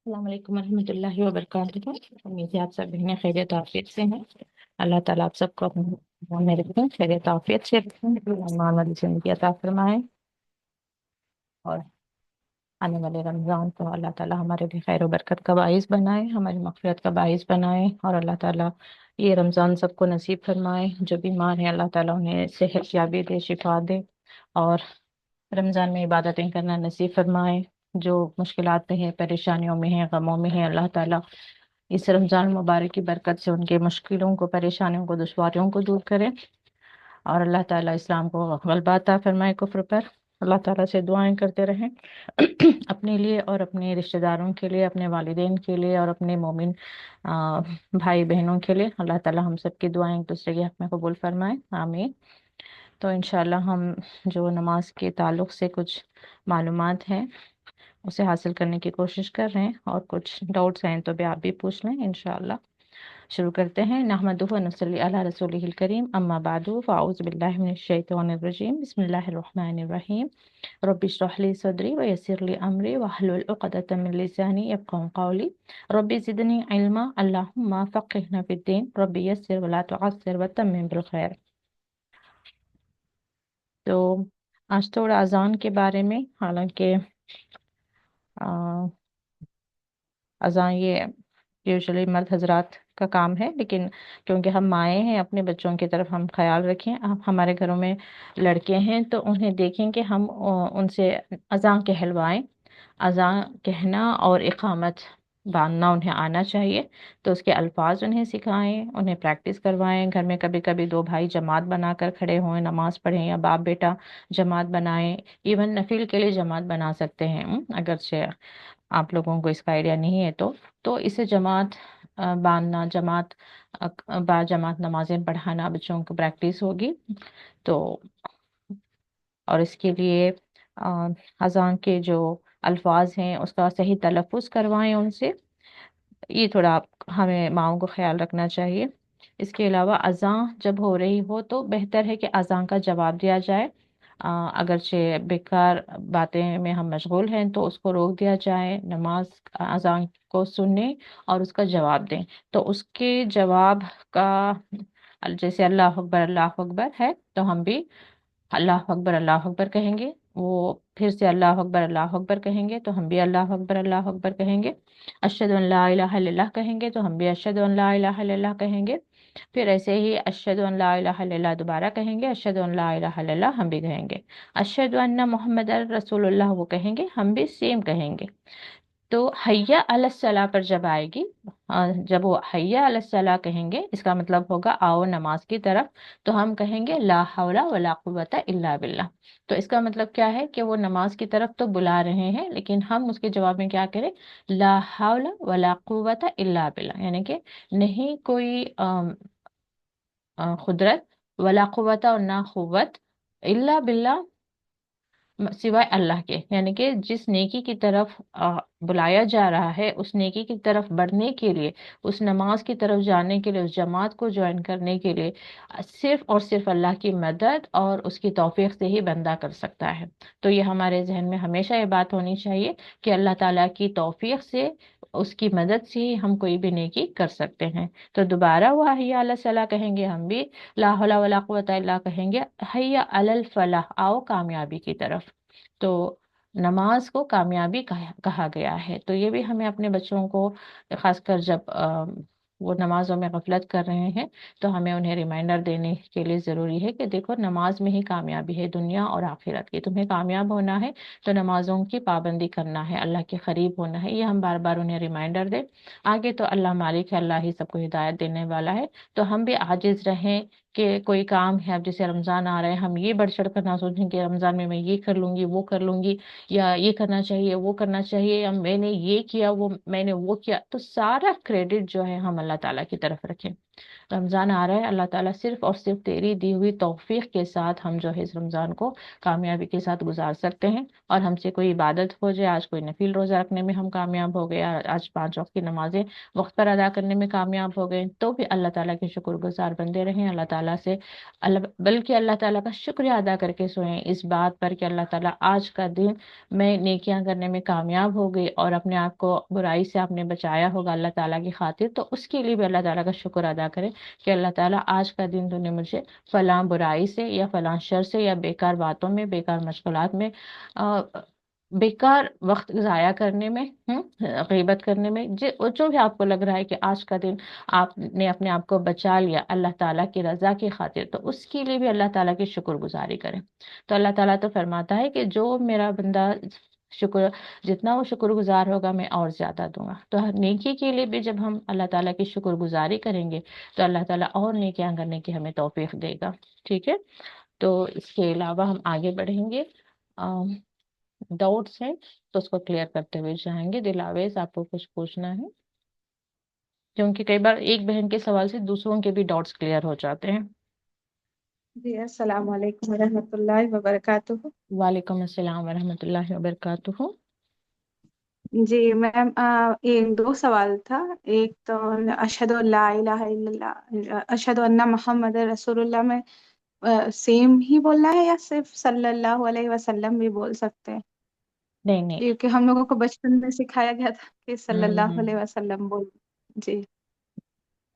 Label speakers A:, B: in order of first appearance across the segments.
A: السلام علیکم ورحمۃ اللہ وبرکاتہ۔ امید ہے آپ سب بہنیں خیریت و عافیت سے ہیں۔ اللہ تعالیٰ آپ سب کو اپنے ایمان میں رکھیں، خیریت و عافیت سے رکھیں، ایمان والی زندگی عطا فرمائیں، اور آنے والے رمضان کو اللہ تعالیٰ ہمارے لیے خیر و برکت کا باعث بنائے، ہماری مغفرت کا باعث بنائے، اور اللہ تعالیٰ یہ رمضان سب کو نصیب فرمائے۔ جو بیمار ہیں اللہ تعالیٰ انہیں صحت یابی دے، شفا دے، اور رمضان میں عبادتیں کرنا نصیب فرمائے۔ جو مشکلات میں ہیں، پریشانیوں میں ہیں، غموں میں ہیں، اللہ تعالیٰ اس رمضان مبارک کی برکت سے ان کے مشکلوں کو، پریشانیوں کو، دشواریوں کو دور کرے، اور اللہ تعالیٰ اسلام کو غلبہ عطا فرمائے کفر پر۔ اللہ تعالیٰ سے دعائیں کرتے رہیں اپنے لیے اور اپنے رشتہ داروں کے لیے، اپنے والدین کے لیے، اور اپنے مومن بھائی بہنوں کے لیے۔ اللہ تعالیٰ ہم سب کی دعائیں ایک دوسرے کے حق میں قبول فرمائے، آمین۔ تو انشاءاللہ ہم جو نماز کے تعلق سے کچھ معلومات ہیں اسے حاصل کرنے کی کوشش کر رہے ہیں، اور کچھ ڈاؤٹس ہیں تو بھی آپ بھی پوچھ لیں انشاءاللہ۔ شروع کرتے ہیں۔ نحمدہ و نصلی علی رسولہ الکریم، اما بعد فاعوذ باللہ من الشیطان الرجیم، بسم اللہ الرحمن الرحیم۔ رب اشرح لی صدری ویسر لی امری واحلل عقدۃ من لسانی یفقهوا قولی، رب زدنی علما اللہم فقہنا فی الدین، رب یسر ولا تعسر وتمم بالخیر۔ تو آج تھوڑا اذان کے بارے میں، حالانکہ اذان یہ یوزلی مرد حضرات کا کام ہے، لیکن کیونکہ ہم مائیں ہیں اپنے بچوں کی طرف ہم خیال رکھیں۔ ہمارے گھروں میں لڑکے ہیں تو انہیں دیکھیں کہ ہم ان سے اذان کہلوائیں۔ اذان کہنا اور اقامت باندھنا انہیں آنا چاہیے، تو اس کے الفاظ انہیں سکھائیں، انہیں پریکٹس کروائیں۔ گھر میں کبھی کبھی دو بھائی جماعت بنا کر کھڑے ہوئیں، نماز پڑھیں، یا باپ بیٹا جماعت بنائیں، ایون نفل کے لیے جماعت بنا سکتے ہیں، اگرچہ آپ لوگوں کو اس کا آئیڈیا نہیں ہے تو اسے جماعت باندھنا، جماعت با جماعت نمازیں پڑھانا بچوں کو پریکٹس ہوگی۔ تو اور اس کے لیے اذان کے جو الفاظ ہیں اس کا صحیح تلفظ کروائیں ان سے، یہ تھوڑا ہمیں ماؤں کو خیال رکھنا چاہیے۔ اس کے علاوہ اذان جب ہو رہی ہو تو بہتر ہے کہ اذان کا جواب دیا جائے۔ اگرچہ بیکار باتیں میں ہم مشغول ہیں تو اس کو روک دیا جائے، نماز اذان کو سنیں اور اس کا جواب دیں۔ تو اس کے جواب کا، جیسے اللہ اکبر ہے تو ہم بھی اللہ اکبر کہیں گے، وہ پھر سے اللہ اکبر کہیں گے تو ہم بھی اللہ اکبر کہیں گے۔ اشہد ان لا الہ الا اللہ کہیں گے تو ہم بھی اشہد ان لا الہ الا اللہ کہیں گے۔ پھر ایسے ہی اشہد ان لا الہ الا اللہ دوبارہ کہیں گے، اشہد ان لا الہ الا اللہ ہم بھی کہیں گے، اشہد ان محمد رسول اللہ وہ کہیں گے، ہم بھی سیم کہیں گے۔ تو حیا علی الصلاح پر جب آئے گی، جب وہ حیا علی الصلاح کہیں گے اس کا مطلب ہوگا آؤ نماز کی طرف، تو ہم کہیں گے لا حول ولا قوت الا باللہ۔ تو اس کا مطلب کیا ہے کہ وہ نماز کی طرف تو بلا رہے ہیں، لیکن ہم اس کے جواب میں کیا کریں؟ لا حول ولا قوت الا باللہ، یعنی کہ نہیں کوئی قدرت، ولا قوت اور نہ قوت، الا باللہ سوائے اللہ کے، یعنی کہ جس نیکی کی طرف بلایا جا رہا ہے اس نیکی کی طرف بڑھنے کے لیے، اس نماز کی طرف جانے کے لیے، اس جماعت کو جوائن کرنے کے لیے صرف اور صرف اللہ کی مدد اور اس کی توفیق سے ہی بندہ کر سکتا ہے۔ تو یہ ہمارے ذہن میں ہمیشہ یہ بات ہونی چاہیے کہ اللہ تعالیٰ کی توفیق سے، اس کی مدد سے ہی ہم کوئی بھی نیکی کر سکتے ہیں۔ تو دوبارہ وہ حی علی الصلاح کہیں گے، ہم بھی لا حول ولا قوت الا کہیں گے، حی علی الفلاح آؤ کامیابی کی طرف۔ تو نماز کو کامیابی کہا گیا ہے، تو یہ بھی ہمیں اپنے بچوں کو، خاص کر جب وہ نمازوں میں غفلت کر رہے ہیں تو ہمیں انہیں ریمائنڈر دینے کے لیے ضروری ہے کہ دیکھو نماز میں ہی کامیابی ہے دنیا اور آخرت کی، تمہیں کامیاب ہونا ہے تو نمازوں کی پابندی کرنا ہے، اللہ کے قریب ہونا ہے، یہ ہم بار بار انہیں ریمائنڈر دیں۔ آگے تو اللہ مالک ہے، اللہ ہی سب کو ہدایت دینے والا ہے، تو ہم بھی عاجز رہیں کہ کوئی کام ہے، اب جیسے رمضان آ رہے ہیں ہم یہ بڑھ چڑھ کر نہ سوچیں کہ رمضان میں یہ کر لوں گی، وہ کر لوں گی، یا یہ کرنا چاہیے، وہ کرنا چاہیے، یا میں نے یہ کیا، وہ میں نے وہ کیا، تو سارا کریڈٹ جو ہے ہم اللہ تعالیٰ کی طرف رکھیں۔ रमज़ान आ रहा है, अल्लाह ताला सिर्फ़ और सिर्फ तेरी दी हुई तौफ़ीक के साथ हम जो है इस रमज़ान को कामयाबी के साथ गुजार सकते हैं। और हमसे कोई इबादत हो जाए, आज कोई नफिल रोज़ा रखने में हम कामयाब हो गए, आज 5 वक्त की नमाज़ें वक्त पर अदा करने में कामयाब हो गए, तो भी अल्लाह ताला के शुक्रगुजार बनते रहें। अल्लाह ताला से बल्कि अल्लाह ताला का शुक्रिया अदा करके सोएं इस बात पर कि अल्लाह ताला आज का दिन मैं नेकियां करने में कामयाब हो गई और अपने आप को बुराई से आपने बचाया होगा अल्लाह ताला की खातिर, तो उसके लिए भी अल्लाह ताला का शुक्र अदा करें कि अल्लाह ताला आज का दिन तूने मुझे फलां बुराई से या फलां शर से या बेकार बातों में, बेकार मशगलात में, बेकार वक्त ज़ाया करने में, गीबत करने में, जो भी आपको लग रहा है कि आज का दिन आपने अपने आप को बचा लिया अल्लाह ताला की रज़ा की खातिर, तो उसके लिए भी अल्लाह ताला की शुक्रगुजारी करें। तो अल्लाह ताला तो फरमाता है कि जो मेरा बंदा शुक्र जितना वो शुक्रगुजार होगा मैं और ज़्यादा दूंगा। तो हर नेकी के लिए भी जब हम अल्लाह ताला की शुक्रगुजारी करेंगे तो अल्लाह ताला और नेकियां करने की हमें तौफीक देगा। ठीक है, तो इसके अलावा हम आगे बढ़ेंगे। डाउट्स हैं तो उसको क्लियर करते हुए जाएंगे। दिलावेज, आपको कुछ पूछना है? क्योंकि कई बार एक बहन के सवाल से दूसरों के भी डाउट्स क्लियर हो जाते हैं।
B: जी अस्सलाम वालेकुम रहमतुल्लाहि व बरकातुहू।
A: वालेकुम अस्सलाम वरहमतुल्लाहि वबरकातुहू।
B: जी मैम, एक दो सवाल था। एक तो अशहदु अल्ला इलाहा इल्लल्लाह, अशहदु अन्ना मोहम्मद रसूलुल्लाह में सेम ही बोलना है या सिर्फ सल्लल्लाहु अलैहि वसल्लम भी बोल सकते हैं?
A: नहीं नहीं।
B: क्योंकि हम लोगों को बचपन में सिखाया गया था कि सल्लल्लाहु अलैहि
A: हम्म।
B: वसल्लम बोल। जी,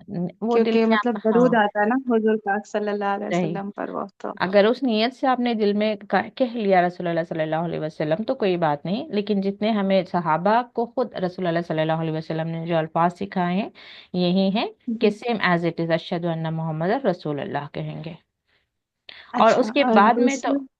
A: वो दिल
B: क्योंकि
A: में
B: मतलब
A: आप,
B: दरूद
A: हाँ,
B: आता है ना हुजूर पाक सल्लल्लाहु अलैहि
A: सही।
B: वसल्लम पर, वो तो।
A: अगर उस नीयत से आपने दिल में कह लिया रसूलुल्लाह सल्लल्लाहु अलैहि वसल्लम तो कोई बात नहीं, लेकिन जितने हमें सहाबा को खुद रसूलुल्लाह सल्लल्लाहु अलैहि वसल्लम ने जो अल्फाज सिखाए हैं यही हैं कि
B: जी।
A: सेम एज इट इज अशहदु अन्ना मोहम्मद रसूलुल्लाह कहेंगे। और
B: अच्छा,
A: उसके
B: और
A: बाद में तो,
B: दूसरा।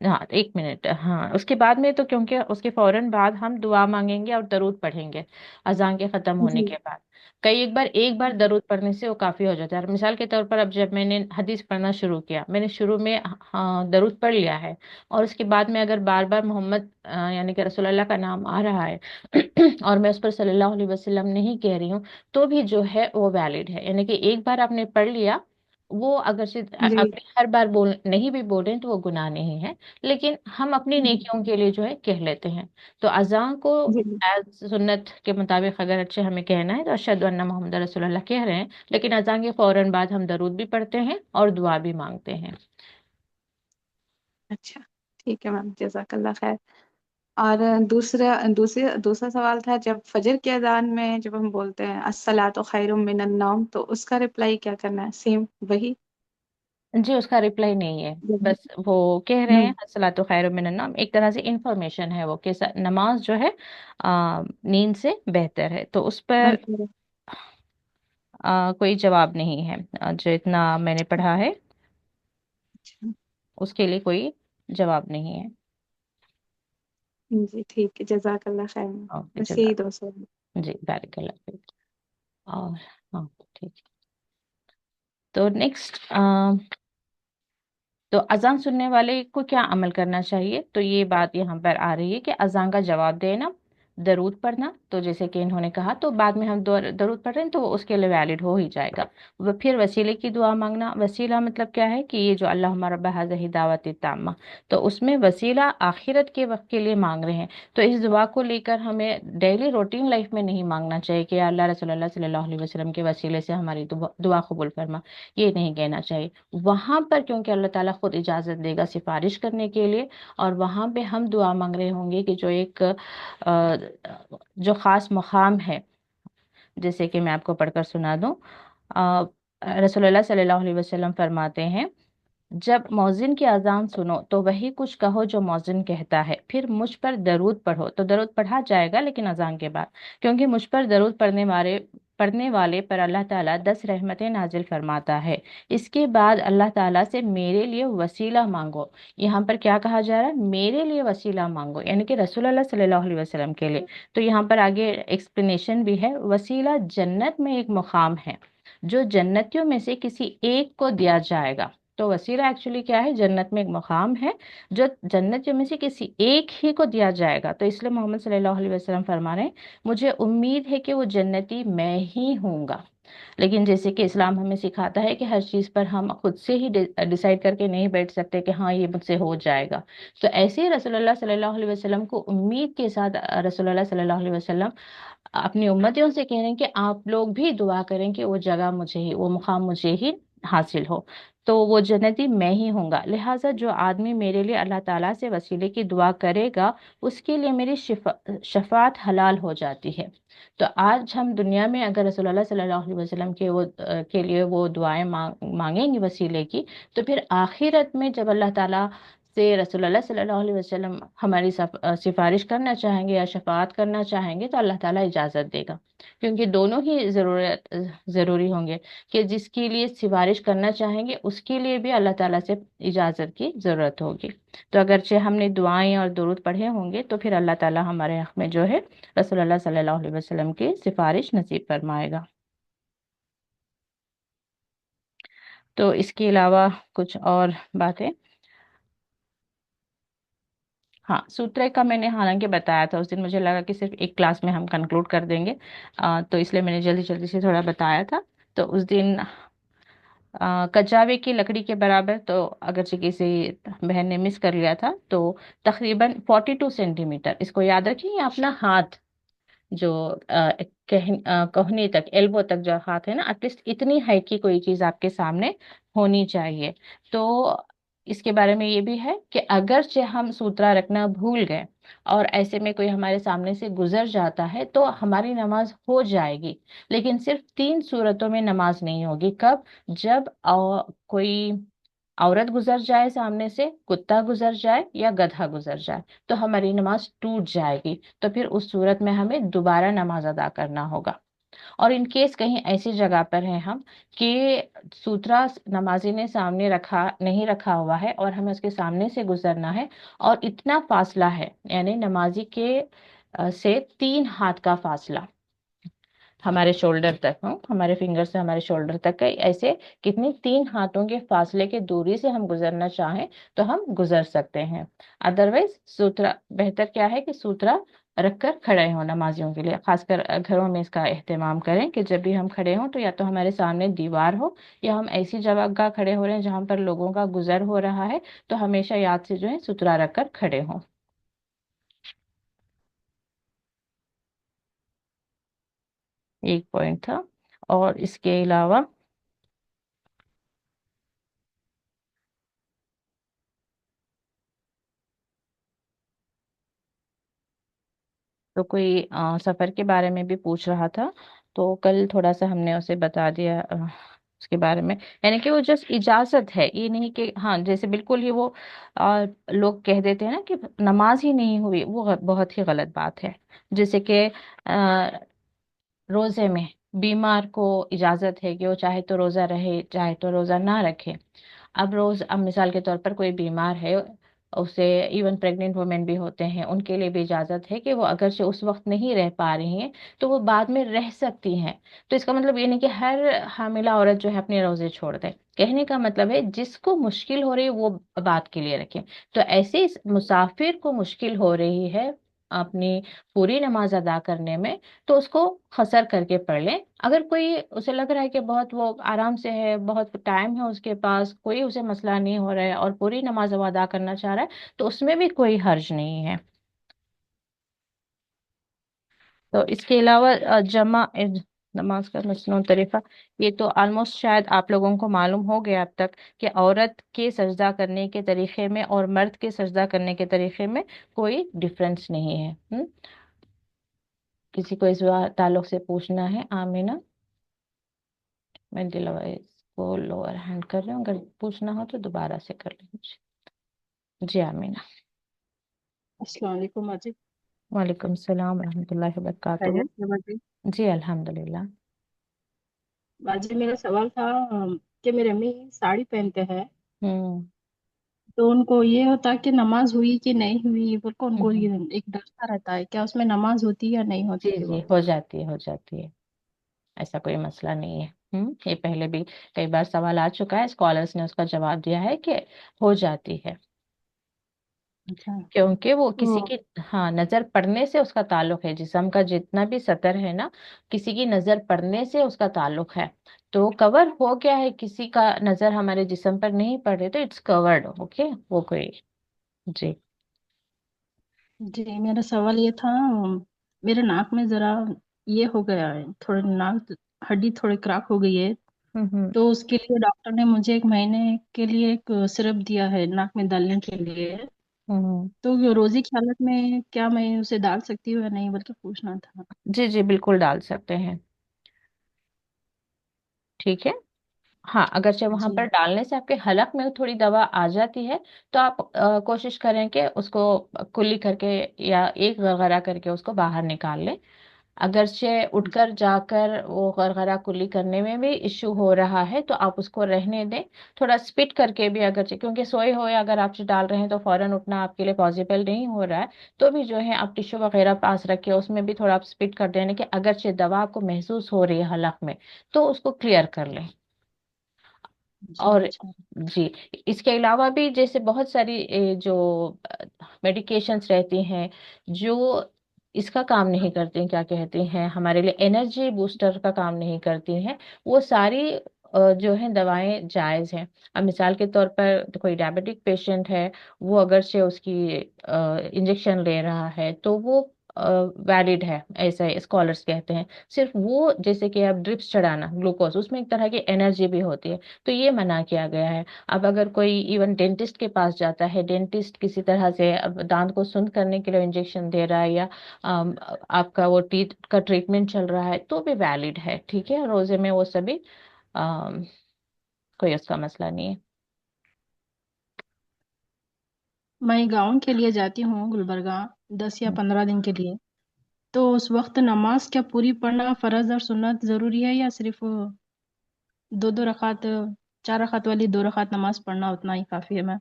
A: हाँ एक मिनट, हाँ उसके बाद में तो क्योंकि उसके फौरन बाद हम दुआ मांगेंगे और दरूद पढ़ेंगे अजान के खत्म होने
B: जी
A: के बाद। कई एक बार दरूद पढ़ने से वो काफी हो जाता है। मिसाल के तौर पर अब जब मैंने हदीस पढ़ना शुरू किया, मैंने शुरू में हाँ दरूद पढ़ लिया है, और उसके बाद में अगर बार बार मोहम्मद यानी कि रसूलुल्लाह का नाम आ रहा है और मैं उस पर सल्लल्लाहु अलैहि वसल्लम नहीं कह रही हूँ, तो भी जो है वो वैलिड है। यानी कि एक बार आपने पढ़ लिया, वो अगर से
B: जी
A: अपने हर बार बोल नहीं भी बोलें तो वो गुनाह नहीं है, लेकिन हम अपनी नेकियों के लिए जो है कह लेते हैं। तो अजान को
B: जी।
A: एज सुन्नत के मुताबिक अगर अच्छे हमें कहना है तो अशहदु अन्ना मोहम्मद रसूलुल्लाह कह रहे हैं, लेकिन अजान के फौरन बाद हम दरूद भी पढ़ते हैं और दुआ भी मांगते हैं।
B: अच्छा, ठीक है मैम, जज़ाकल्लाह खैर। और दूसरा सवाल था, जब फजर की अजान में जब हम बोलते हैं अस्सलातु खैरुम मिनन नौम, तो उसका रिप्लाई क्या करना है? सेम वही?
A: जी उसका रिप्लाई नहीं है,
B: हम्म।
A: बस वो कह रहे हैं अस्सलातु खैरुम मिनन नौम, एक तरह से इंफॉर्मेशन है वो कि नमाज जो है नींद से बेहतर है, तो उस पर
B: बेहतर है।
A: कोई जवाब नहीं है। जो इतना मैंने पढ़ा है
B: अच्छा।
A: उसके लिए कोई जवाब नहीं है।
B: जी ठीक है, जज़ाकल्लाह खैर।
A: ओके
B: बस
A: चलो।
B: यही दो सवाल।
A: जी बारिकल्लाह फीक। और हाँ ठीक है। तो नेक्स्ट, तो अजान सुनने वाले को क्या अमल करना चाहिए? तो ये बात यहाँ पर आ रही है कि अजान का जवाब देना, दरूद पढ़ना, तो जैसे कि इन्होंने कहा तो बाद में हम दरूद पढ़ रहे हैं तो वो उसके लिए वैलिड हो ही जाएगा। वो फिर वसीले की दुआ मांगना, वसीला मतलब क्या है कि ये जो अल्लाहुम्मा रब्बा हाज़िही दावती ताम्मा, तो उसमें वसीला आखिरत के वक्त के लिए मांग रहे हैं। तो इस दुआ को लेकर हमें डेली रूटीन लाइफ में नहीं मांगना चाहिए कि या अल्लाह रसूलुल्लाह सल्लल्लाहु अलैहि वसल्लम के वसीले से हमारी दुआ कबूल फरमा, ये नहीं कहना चाहिए वहां पर, क्योंकि अल्लाह ताला खुद इजाजत देगा सिफारिश करने के लिए, और वहां पे हम दुआ मांग रहे होंगे कि जो एक जो खास मुकाम है, जैसे कि मैं आपको पढ़कर सुना दूं। अ, रसूलुल्लाह सल्लल्लाहु अलैहि वसल्लम फरमाते हैं, जब मौजिन की अजान सुनो तो वही कुछ कहो जो मौजिन कहता है, फिर मुझ पर दरूद पढ़ो। तो दरूद पढ़ा जाएगा लेकिन अजान के बाद, क्योंकि मुझ पर दरूद पढ़ने वाले पर अल्लाह ताला 10 रहमतें नाजिल फरमाता है। इसके बाद अल्लाह ताला से मेरे लिए वसीला मांगो। यहाँ पर क्या कहा जा रहा है? मेरे लिए वसीला मांगो, यानी कि रसूलुल्लाह सल्लल्लाहु अलैहि वसल्लम के लिए। तो यहाँ पर आगे एक्सप्लेनेशन भी है। वसीला जन्नत में एक मुकाम है जो जन्नतियों में से किसी एक को दिया जाएगा। तो वसीला एक्चुअली क्या है? जन्नत में एक मुकाम है जो जन्नतियों में से किसी एक ही को दिया जाएगा। तो इसलिए मोहम्मद सल्लल्लाहु अलैहि वसल्लम फरमा रहे हैं, मुझे उम्मीद है कि वो जन्नती मैं ही हूँगा। लेकिन जैसे कि इस्लाम हमें सिखाता है कि हर चीज़ पर हम खुद से ही डिसाइड करके नहीं बैठ सकते कि हाँ ये मुझसे हो जाएगा। तो ऐसे ही रसूलुल्लाह सल्लल्लाहु अलैहि वसल्लम को उम्मीद के साथ रसूलुल्लाह सल्लल्लाहु अलैहि वसल्लम अपनी उम्मतियों से कह रहे हैं कि आप लोग भी दुआ करें कि वो जगह मुझे ही, वो मुकाम मुझे ही हासिल हो, तो वो जन्नती मैं ही हूँगा। लिहाजा जो आदमी मेरे लिए अल्लाह ताला से वसीले की दुआ करेगा, उसके लिए मेरी शफात हलाल हो जाती है। तो आज हम दुनिया में अगर रसूलुल्लाह सल्लल्लाहु अलैहि वसल्लम के के लिए वो दुआएं मांगेंगे वसीले की, तो फिर आखिरत में जब अल्लाह ताला से रसूलुल्लाह सल्लल्लाहु अलैहि वसल्लम हमारी सिफारिश करना चाहेंगे या शफाअत करना चाहेंगे, तो अल्लाह ताला इजाज़त देगा। क्योंकि दोनों ही ज़रूरी होंगे, कि जिसके लिए सिफारिश करना चाहेंगे उसके लिए भी अल्लाह ताला से इजाज़त की ज़रूरत होगी। तो अगरचे हमने दुआएं और दुरूद पढ़े होंगे, तो फिर अल्लाह ताला हमारे हक़ में जो है रसूलुल्लाह सल्लल्लाहु अलैहि वसल्लम की सिफारिश नसीब फरमाएगा। तो इसके अलावा कुछ और बातें। हाँ, सूत्र का मैंने हालांकि बताया था उस दिन, मुझे लगा कि सिर्फ एक क्लास में हम कंक्लूड कर देंगे, तो इसलिए मैंने जल्दी जल्दी से थोड़ा बताया था। तो उस दिन कचावे की लकड़ी के बराबर, तो अगर से किसी बहन ने मिस कर लिया था तो तकरीबन 42 सेंटीमीटर, इसको याद रखिए, ये अपना हाथ जो कोहनी तक, एल्बो तक जो हाथ है ना, एटलीस्ट इतनी हाइट की कोई चीज आपके सामने होनी चाहिए। तो इसके बारे में ये भी है कि अगरचे हम सूत्रा रखना भूल गए और ऐसे में कोई हमारे सामने से गुजर जाता है, तो हमारी नमाज हो जाएगी, लेकिन सिर्फ 3 सूरतों में नमाज नहीं होगी। कब? जब कोई औरत गुजर जाए सामने से, कुत्ता गुजर जाए या गधा गुजर जाए, तो हमारी नमाज टूट जाएगी। तो फिर उस सूरत में हमें दोबारा नमाज अदा करना होगा। और इन केस कहीं ऐसी जगह पर हैं हम कि सूत्रा नमाजी ने सामने रखा नहीं रखा हुआ है और हमें उसके सामने से गुजरना है, और इतना फासला है, यानी नमाजी के से 3 हाथ का फासला हमारे शोल्डर तक, हमारे फिंगर से हमारे शोल्डर तक का, ऐसे कितनी 3 हाथों के फासले के दूरी से हम गुजरना चाहें तो हम गुजर सकते हैं। अदरवाइज सूत्रा बेहतर क्या है कि सूत्रा रखकर खड़े हों नमाजियों के लिए, खासकर घरों में इसका एहतमाम करें कि जब भी हम खड़े हों तो या तो हमारे सामने दीवार हो, या हम ऐसी जगह खड़े हो रहे हैं जहां पर लोगों का गुजर हो रहा है, तो हमेशा याद से जो है सूत्रा रखकर खड़े हों। एक पॉइंट था। और इसके अलावा तो कोई सफर के बारे में भी पूछ रहा था, तो कल थोड़ा सा हमने उसे बता दिया उसके बारे में। यानी कि वो जस्ट इजाजत है, ये नहीं कि हाँ, जैसे बिल्कुल ही वो लोग कह देते हैं ना कि नमाज ही नहीं हुई, वो बहुत ही गलत बात है। जैसे कि रोजे में बीमार को इजाजत है कि वो चाहे तो रोजा रहे चाहे तो रोजा ना रखे। अब मिसाल के तौर पर कोई बीमार है, उसे, इवन प्रेग्नेंट वुमेन भी होते हैं, उनके लिए भी इजाजत है कि वो अगर से उस वक्त नहीं रह पा रही हैं तो वो बाद में रह सकती हैं। तो इसका मतलब ये नहीं कि हर हामिला औरत जो है अपने रोजे छोड़ दे। कहने का मतलब है जिसको मुश्किल हो रही है वो बात के लिए रखें। तो ऐसे इस मुसाफिर को मुश्किल हो रही है अपनी पूरी नमाज अदा करने में, तो उसको खसर करके पढ़ लें। अगर कोई उसे लग रहा है कि बहुत वो आराम से है, बहुत टाइम है उसके पास, कोई उसे मसला नहीं हो रहा है और पूरी नमाज वो अदा करना चाह रहा है, तो उसमें भी कोई हर्ज नहीं है। तो इसके अलावा नमाज का मसनून तरीका, ये तो ऑलमोस्ट शायद आप लोगों को मालूम हो गया अब तक कि औरत के सजदा करने के तरीके में और मर्द के सजदा करने के तरीके में कोई डिफरेंस नहीं है। किसी को इस ताल्लुक से पूछना है? आमीना, मैं दिलवा इसको लोअर हैंड कर रही हूँ, अगर पूछना हो तो दोबारा से कर लीजिए। जी आमीना।
C: अस्सलाम वालेकुम बाजी।
A: वालेकुम सलाम रहमतुल्लाहि व बरकातुहू।
C: खैरियत है बाजी?
A: जी अल्हम्दुलिल्लाह।
C: बाजी मेरा सवाल था कि मेरे अम्मी साड़ी पहनते हैं,
A: हम्म।
C: तो उनको ये होता है कि नमाज हुई कि नहीं हुई, बोल को उनको
A: हम्म।
C: ये एक डर सा रहता है, क्या उसमें नमाज होती है या नहीं
A: जी
C: होती है
A: जी,
C: बोल
A: हो
C: के।
A: जाती है, हो जाती है, ऐसा कोई मसला नहीं है। ये पहले भी कई बार सवाल आ चुका है, स्कॉलर्स ने उसका जवाब दिया है कि हो जाती है।
C: अच्छा।
A: क्योंकि वो किसी
C: तो
A: की, हाँ, नजर पड़ने से उसका ताल्लुक है, जिस्म का जितना भी सतर है ना, किसी की नजर पड़ने से उसका ताल्लुक है। तो कवर हो गया है, किसी का नजर हमारे जिस्म पर नहीं पड़ रही तो इट्स कवर्ड, ओके, वो कोई। जी।
C: जी, मेरा सवाल ये था, मेरे नाक में जरा ये हो गया है, थोड़ी नाक हड्डी थोड़ी क्रैक हो गई है।
A: हम्म।
C: तो उसके लिए डॉक्टर ने मुझे 1 महीने के लिए एक सिरप दिया है नाक में डालने के लिए।
A: हम्म।
C: तो ये रोजी की हालत में क्या मैं उसे डाल सकती हूँ या नहीं, बल्कि पूछना था।
A: जी जी, बिल्कुल डाल सकते हैं। ठीक है। हाँ, अगर चाहे वहां पर
C: जी।
A: डालने से आपके हलक में थोड़ी दवा आ जाती है, तो आप कोशिश करें कि उसको कुल्ली करके या एक गरगरा करके उसको बाहर निकाल लें। अगरचे उठकर जाकर वो गरगरा कुल्ली करने में भी इश्यू हो रहा है तो आप उसको रहने दें। थोड़ा स्पिट करके भी, अगरचे क्योंकि सोए हुए अगर आप डाल रहे हैं तो फौरन उठना आपके लिए पॉसिबल नहीं हो रहा है, तो भी जो है आप टिश्यू वगैरह पास रखे, उसमें भी थोड़ा आप स्पिट कर देने कि अगरचे दवा आपको महसूस हो रही है हलक में, तो उसको क्लियर कर लें।
C: जी।
A: और
C: अच्छा।
A: जी, इसके अलावा भी जैसे बहुत सारी जो मेडिकेशंस रहती हैं जो इसका काम नहीं करती हैं, क्या कहते हैं, हमारे लिए एनर्जी बूस्टर का काम नहीं करती हैं, वो सारी जो है दवाएं जायज़ हैं। अब मिसाल के तौर पर तो कोई डायबिटिक पेशेंट है, वो अगर से उसकी इंजेक्शन ले रहा है तो वो वैलिड है, ऐसे स्कॉलर्स कहते हैं। सिर्फ वो, जैसे कि अब ड्रिप्स चढ़ाना ग्लूकोज, उसमें एक तरह की एनर्जी भी होती है, तो ये मना किया गया है। अब अगर कोई इवन डेंटिस्ट के पास जाता है, डेंटिस्ट किसी तरह से अब दांत को सुंदर करने के लिए इंजेक्शन दे रहा है या आपका वो टीथ का ट्रीटमेंट चल रहा है, तो भी वैलिड है। ठीक है, रोजे में वो सभी अम, कोई उसका मसला नहीं है।
C: मैं गाँव के लिए जाती हूँ गुलबर्गा, 10 या 15 दिन के लिए। तो उस वक्त नमाज क्या पूरी पढ़ना फर्ज और सुन्नत जरूरी है, या सिर्फ दो दो रकात, 4 रकात वाली 2 रकात नमाज पढ़ना उतना ही काफी है? मैं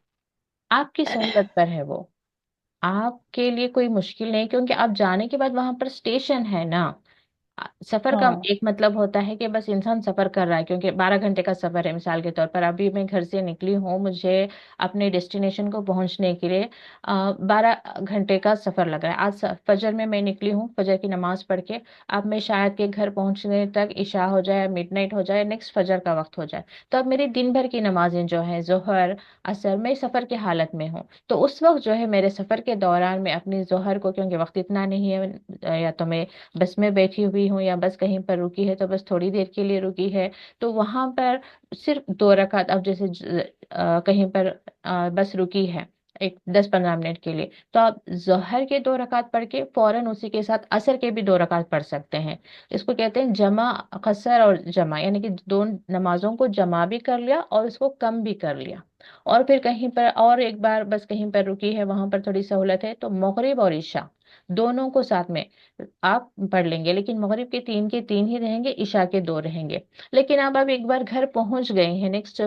A: आपकी सुन्नत पर है वो, आपके लिए कोई मुश्किल नहीं, क्योंकि आप जाने के बाद वहां पर स्टेशन है ना। सफर का
C: हाँ।
A: एक मतलब होता है कि बस इंसान सफर कर रहा है, क्योंकि 12 घंटे का सफर है। मिसाल के तौर पर अभी मैं घर से निकली हूँ, मुझे अपने डेस्टिनेशन को पहुंचने के लिए 12 घंटे का सफर लग रहा है। आज फजर में मैं निकली हूँ, फजर की नमाज पढ़ के। अब मैं शायद के घर पहुंचने तक इशा हो जाए, मिडनाइट हो जाए, नेक्स्ट फजर का वक्त हो जाए। तो अब मेरी दिन भर की नमाजें जो है जोहर असर, मैं सफर की हालत में हूँ। तो उस वक्त जो है मेरे सफर के दौरान मैं अपनी जोहर को, क्योंकि वक्त इतना नहीं है, या तो मैं बस में बैठी हुई हूँ या बस कहीं पर रुकी है तो बस थोड़ी देर के लिए रुकी है, तो वहां पर सिर्फ 2 रकात, अब जैसे कहीं पर बस रुकी है एक 10-15 मिनट के लिए, तो आप जोहर के 2 रकात पढ़ के फौरन उसी के साथ असर के भी 2 रकात पढ़ सकते हैं। इसको कहते हैं जमा, कसर और जमा, यानी कि दो नमाजों को जमा भी कर लिया और इसको कम भी कर लिया। और फिर कहीं पर और एक बार बस कहीं पर रुकी है, वहां पर थोड़ी सहूलत है, तो मगरिब और इशा दोनों को साथ में आप पढ़ लेंगे, लेकिन मगरिब के 3 ही रहेंगे, इशा के 2 रहेंगे। लेकिन अब आप एक बार घर पहुंच गए हैं, नेक्स्ट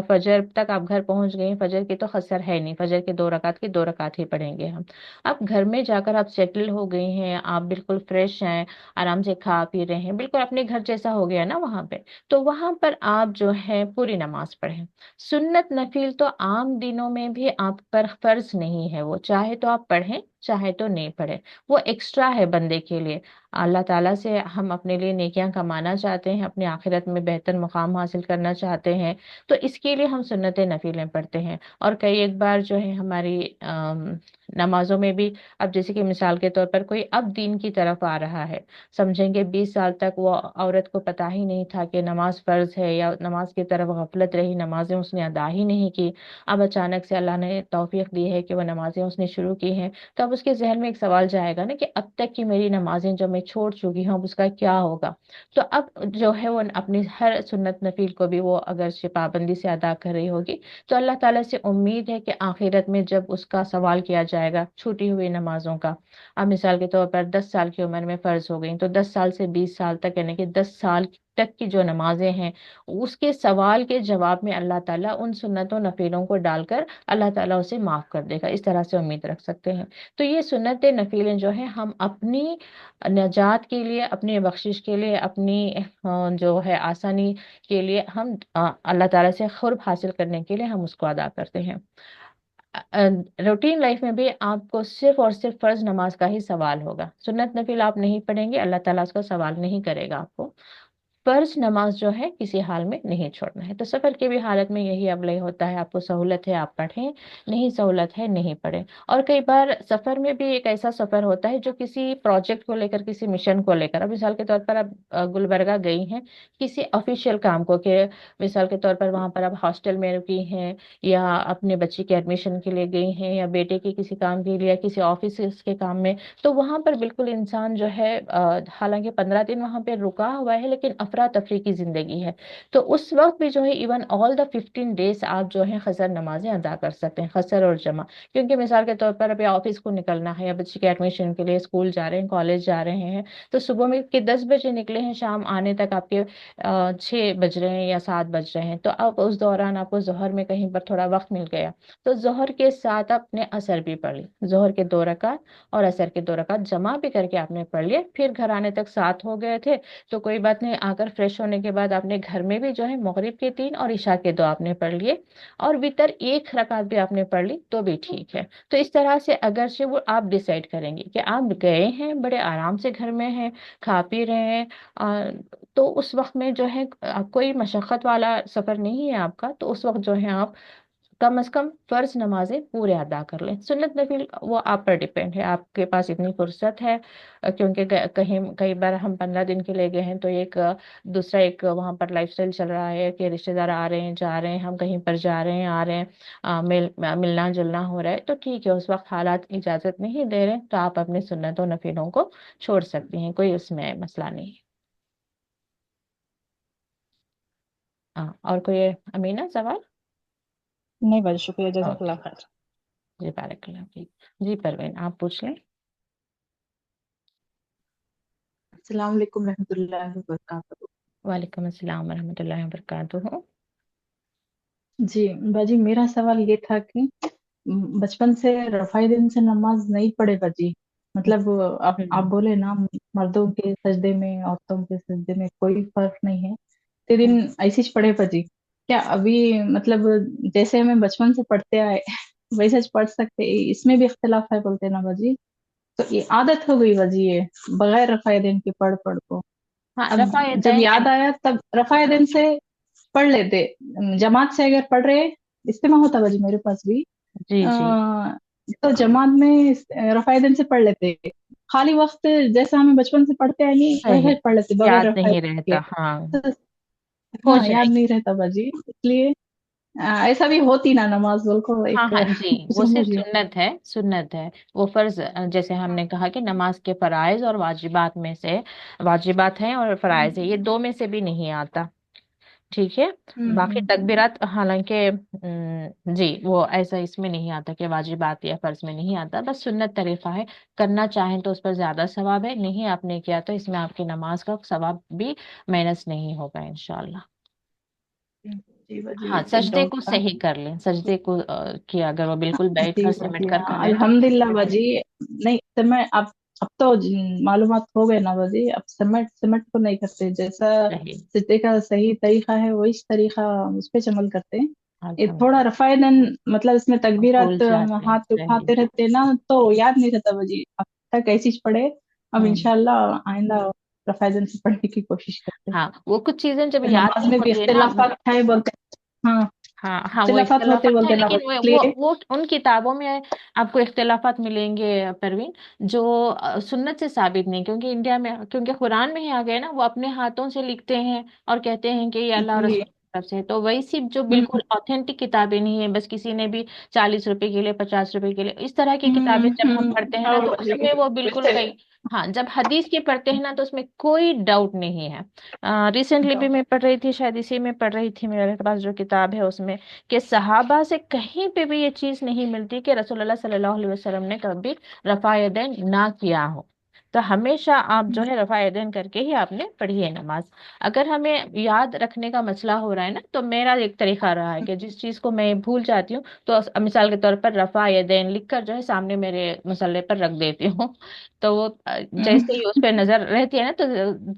A: फजर तक आप घर पहुंच गए हैं, फजर की तो खसर है नहीं, फजर के 2 रकात के 2 रकात ही पढ़ेंगे हम। अब घर में जाकर आप सेटल हो गए हैं, आप बिल्कुल फ्रेश हैं, आराम से खा पी रहे हैं, बिल्कुल अपने घर जैसा हो गया ना वहां पे, तो वहां पर आप जो है पूरी नमाज पढ़ें। सुन्नत नफिल तो आम दिनों में भी आप पर फर्ज नहीं है, वो चाहे तो आप पढ़ें चाहे तो नहीं पढ़ें, वो एक्स्ट्रा है बंदे के लिए। अल्लाह ताला से हम अपने लिए नेकियां कमाना चाहते हैं, अपने आखिरत में बेहतर मुकाम हासिल करना चाहते हैं, तो इसके लिए हम सुन्नत नफीलें पढ़ते हैं। और कई एक बार जो है हमारी नमाजों में भी, अब जैसे कि मिसाल के तौर पर कोई अब दीन की तरफ आ रहा है, समझेंगे 20 साल तक वो औरत को पता ही नहीं था कि नमाज फर्ज है, या नमाज की तरफ गफलत रही, नमाजें उसने अदा ही नहीं की। अब अचानक से अल्लाह ने तौफीक दी है कि वह नमाजें उसने शुरू की हैं, तो अब उसके जहन में एक सवाल जाएगा ना कि अब तक की मेरी नमाजें जो मैं छोड़ चुकी हूँ अब उसका क्या होगा। तो अब जो है वो अपनी हर सुन्नत नफील को भी वो अगर से पाबंदी से अदा कर रही होगी, तो अल्लाह ताला से उम्मीद है कि आखिरत में जब उसका सवाल किया जाएगा छूटी हुई नमाजों का, अब मिसाल के तौर पर 10 साल की उम्र में फर्ज हो गई, तो 10 साल से 20 साल तक, यानी कि 10 साल तक की जो नमाजें हैं, उसके सवाल के जवाब में अल्लाह ताला उन सुन्नतों नफीलों को डालकर अल्लाह ताला उसे माफ कर देगा, इस तरह से उम्मीद रख सकते हैं। तो ये सुन्नत नफीलें जो है हम अपनी नजात के लिए, अपनी बख्शिश के लिए, अपनी जो है आसानी के लिए हम अल्लाह ताला से खुर्ब हासिल करने के लिए हम उसको अदा करते हैं। रूटीन लाइफ में भी आपको सिर्फ और सिर्फ फर्ज नमाज का ही सवाल होगा। सुन्नत नफिल आप नहीं पढ़ेंगे, अल्लाह ताला उसका सवाल नहीं करेगा आपको। फर्ज नमाज जो है किसी हाल में नहीं छोड़ना है। तो सफर की भी हालत में यही अप्लाई होता है, आपको सहूलत है आप पढ़ें, नहीं सहूलत है नहीं पढ़ें। और कई बार सफर में भी एक ऐसा सफर होता है जो किसी प्रोजेक्ट को लेकर, किसी मिशन को लेकर, अब मिसाल के तौर पर आप गुलबर्गा गई हैं किसी ऑफिशियल काम को, के मिसाल के तौर पर वहां पर आप हॉस्टल में रुकी हैं, या अपने बच्चे के एडमिशन के लिए गई हैं, या बेटे के किसी काम के लिए, या किसी ऑफिस के काम में। तो वहां पर बिल्कुल इंसान जो है हालांकि 15 दिन वहां पे रुका हुआ है, लेकिन अफरा तफरी की जिंदगी है। तो उस वक्त भी जो है इवन ऑल द 15 डेज आप जो है खसर नमाजें अदा कर सकते हैं, खसर और जमा। क्योंकि मिसाल के तौर पर अभी ऑफिस को निकलना है, या बच्चे के एडमिशन के लिए स्कूल जा रहे हैं, कॉलेज जा रहे हैं, तो सुबह में के 10 बजे निकले हैं, शाम आने तक आपके 6 बज रहे हैं या 7 बज रहे हैं। तो अब उस दौरान आपको जोहर में कहीं पर थोड़ा वक्त मिल गया, तो जोहर के साथ आपने असर भी पढ़ ली, जोहर के 2 रकात और असर के 2 रकात जमा भी करके आपने पढ़ लिए। फिर घर आने तक 7 हो गए थे, तो कोई बात नहीं, आकर फ्रेश होने के बाद आपने घर में भी जो है मगरिब के 3 और इशा के 2 आपने पढ़ लिए, और वितर 1 रकात भी आपने पढ़ ली तो भी ठीक है। तो इस तरह से अगर से वो आप डिसाइड करेंगे कि आप गए हैं बड़े आराम से, घर में हैं, खा पी रहे हैं, तो उस वक्त में जो है कोई मशक्क़त वाला सफर नहीं है आपका, तो उस वक्त जो है आप कम से कम फर्ज नमाजें पूरे अदा कर लें। सुन्नत नफिल वो आप पर डिपेंड है, आपके पास इतनी फुर्सत है, क्योंकि कहीं कई बार हम 15 दिन के लिए गए हैं, तो एक दूसरा एक वहाँ पर लाइफस्टाइल चल रहा है कि रिश्तेदार आ रहे हैं जा रहे हैं, हम कहीं पर जा रहे हैं आ रहे हैं, मिलना जुलना हो रहा है, तो ठीक है, उस वक्त हालात इजाजत नहीं दे रहे, तो आप अपने सुन्नतों नफिलों को छोड़ सकती हैं, कोई उसमें मसला नहीं है। हाँ, और कोई अमीना सवाल?
C: नहीं भाजी, शुक्रिया,
A: ओके,
C: जज़ाकल्लाह खैर।
A: जी बारकल्लाह फीक। जी परवीन आप पूछ लें।
D: अस्सलाम वालेकुम रहमतुल्लाहि व बरकातहू।
A: वालेकुम अस्सलाम वरहमतुल्लाहि वबरकातुहू।
C: जी बाजी, मेरा सवाल ये था कि बचपन से रफ़ाई दिन से नमाज नहीं पढ़े बाजी। मतलब आप
A: हम्म
C: बोले ना, मर्दों के सजदे में औरतों के सजदे में कोई फर्क नहीं है, ते दिन ऐसे ही पढ़े बाजी। क्या अभी मतलब जैसे हमें बचपन से पढ़ते आए वैसे ही पढ़ सकते, इसमें भी इख्तिलाफ है बोलते ना बाजी। तो ये आदत हो गई बाजी, ये बगैर रफ़ाई दिन के पढ़ पढ़ को।
A: हाँ,
C: अब
A: रफा
C: जब
A: यदैन
C: याद आया तब रफ़ाई दिन से पढ़ लेते, जमात से अगर पढ़ रहे, इस्तेमाल होता बाजी मेरे पास भी।
A: जी जी।
C: अ, तो जमात में रफ़ाई दिन से पढ़ लेते, खाली वक्त जैसे हमें बचपन से पढ़ते आए नहीं वैसे
A: सही,
C: ही पढ़ लेते बगैर
A: याद
C: रफ़ाई
A: नहीं
C: के।
A: रहता, हाँ,
C: तो
A: हो
C: हाँ, याद
A: जाएगी।
C: नहीं रहता बाजी, इसलिए ऐसा भी होती ना नमाज बोल को
A: हाँ
C: एक
A: हाँ जी, वो सिर्फ
C: समझिए।
A: सुन्नत है, सुन्नत है। वो फर्ज जैसे हमने कहा कि नमाज के फराइज और वाजिबात में से, वाजिबात हैं और फराइज है, ये दो में से भी नहीं आता। ठीक है। बाकी
C: हम्म।
A: तकबीरात हालांकि जी वो ऐसा इसमें नहीं आता कि वाजिबात या फर्ज में नहीं आता, बस सुन्नत तरीका है। करना चाहें तो उस पर ज्यादा सवाब है, नहीं आपने किया तो इसमें आपकी नमाज का सवाब भी माइनस नहीं होगा इंशाल्लाह।
C: जी बाजी,
A: हाँ,
C: एक
A: सजदे
C: डाउट
A: को
C: था।
A: सही कर लें, सजदे को किया अगर वो बिल्कुल बैठ
C: जी
A: कर सिमट
C: बाजी,
A: कर
C: हाँ,
A: कर रहे हैं तो।
C: अल्हम्दुलिल्लाह बाजी। नहीं तो मैं अब तो मालूमात हो गए ना बाजी, अब सिमट सिमट को नहीं करते, जैसा
A: सही,
C: सिद्धे का सही तरीका है वही तरीका उस पे अमल करते हैं। ये थोड़ा
A: अल्हम्दुलिल्लाह।
C: रफ़ायदन, मतलब इसमें
A: भूल
C: तकबीरत
A: जाते हैं,
C: हाथ
A: सही।
C: उठाते रहते ना, तो याद नहीं रहता बाजी। अब तक ऐसी ही पढ़े, अब
A: हम्म
C: इंशाल्लाह आइंदा रफ़ायदन से पढ़ने की कोशिश करते हैं।
A: हाँ, वो कुछ चीजें जब
C: तो
A: याद
C: नमाज
A: नहीं
C: में भी
A: होती है ना।
C: इख्तिलाफात है बोलते हैं। हाँ,
A: हाँ हाँ, वो
C: इख्तिलाफात होते
A: इख्तिलाफात है,
C: बोलते हैं ना,
A: लेकिन
C: इसलिए।
A: वो उन किताबों में आपको इख्तिलाफात मिलेंगे परवीन, जो सुन्नत से साबित नहीं, क्योंकि इंडिया में, क्योंकि कुरान में ही आ गए ना, वो अपने हाथों से लिखते हैं और कहते हैं कि ये अल्लाह और
C: जी।
A: रसूल की तरफ से है। तो वही सिर्फ जो
C: हम्म
A: बिल्कुल ऑथेंटिक किताबें नहीं है, बस किसी ने भी 40 रुपए के लिए, 50 रुपए के लिए, इस तरह की किताबें जब हम पढ़ते हैं ना,
C: और
A: तो
C: बाजी
A: उसमें वो बिल्कुल
C: वैसे
A: कई, हाँ, जब हदीस की पढ़ते हैं ना तो उसमें कोई डाउट नहीं है। रिसेंटली भी मैं पढ़ रही थी, शायद इसी में पढ़ रही थी, मेरे पास जो किताब है उसमें, कि सहाबा से कहीं पे भी ये चीज नहीं मिलती कि रसूलुल्लाह सल्लल्लाहु अलैहि वसल्लम ने कभी रफा यदैन ना किया हो। तो हमेशा आप जो है रफा यदैन करके ही आपने पढ़ी है नमाज। अगर हमें याद रखने का मसला हो रहा है ना, तो मेरा एक तरीका रहा है कि जिस चीज को मैं भूल जाती हूँ, तो मिसाल के तौर पर रफा यदैन लिख कर जो है सामने मेरे मसल्ले पर रख देती हूँ। तो वो जैसे ही उस पर नजर रहती है ना, तो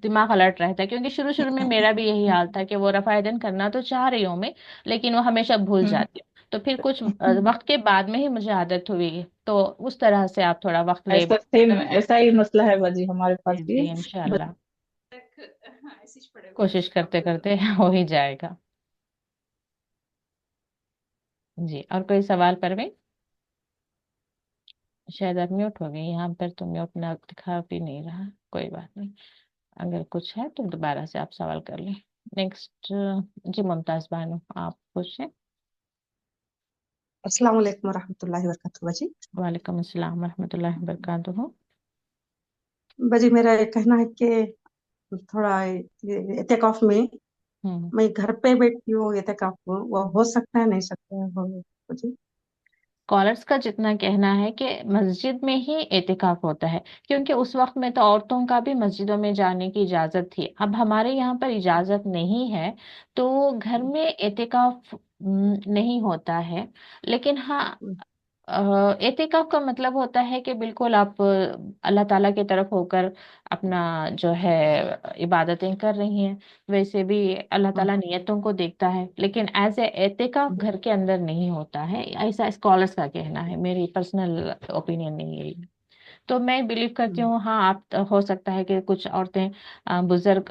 A: दिमाग अलर्ट रहता है, क्योंकि शुरू शुरू में मेरा भी यही हाल था कि वो रफा यदैन करना तो चाह रही हूँ मैं, लेकिन वो हमेशा भूल जाती हूँ। तो फिर कुछ वक्त के बाद में ही मुझे आदत हुई, तो उस तरह से आप थोड़ा वक्त ले।
D: ऐसा सेम ऐसा ही मसला है बाजी हमारे पास
A: जी
D: भी।
A: जी, इंशाल्लाह
B: ऐसे ही पड़े हुए
A: कोशिश करते करते हो ही जाएगा। जी, और कोई सवाल परवीन? शायद आप म्यूट हो गई, यहाँ पर तो म्यूट ना दिखा भी नहीं रहा, कोई बात नहीं। अगर कुछ है तो दोबारा से आप सवाल कर लें। नेक्स्ट जी मुमताज बानो, आप पूछें।
E: अस्सलाम वालेकुम रहमतुल्लाहि वबरकातुहू बाजी।
A: वालेकुम अस्सलाम रहमतुल्लाहि वबरकातुहू।
E: बाजी मेरा ये कहना है कि थोड़ा ये इत्तेकाफ में
A: हम्म।
E: मैं घर पे बैठी हूँ, इत्तेकाफ वो हो सकता है नहीं सकता है हो बाजी?
A: स्कॉलर्स का जितना कहना है कि मस्जिद में ही एतिकाफ होता है, क्योंकि उस वक्त में तो औरतों का भी मस्जिदों में जाने की इजाजत थी। अब हमारे यहाँ पर इजाजत नहीं है, तो घर में एतिकाफ नहीं होता है। लेकिन हाँ, एतिकाफ का मतलब होता है कि बिल्कुल आप अल्लाह ताला की तरफ होकर अपना जो है इबादतें कर रही हैं। वैसे भी अल्लाह ताला नियतों को देखता है, लेकिन एज ए एतिकाफ घर के अंदर नहीं होता है, ऐसा स्कॉलर्स का कहना है, मेरी पर्सनल ओपिनियन नहीं है ये। तो मैं बिलीव करती हूँ हाँ, आप हो सकता है कि कुछ औरतें बुजुर्ग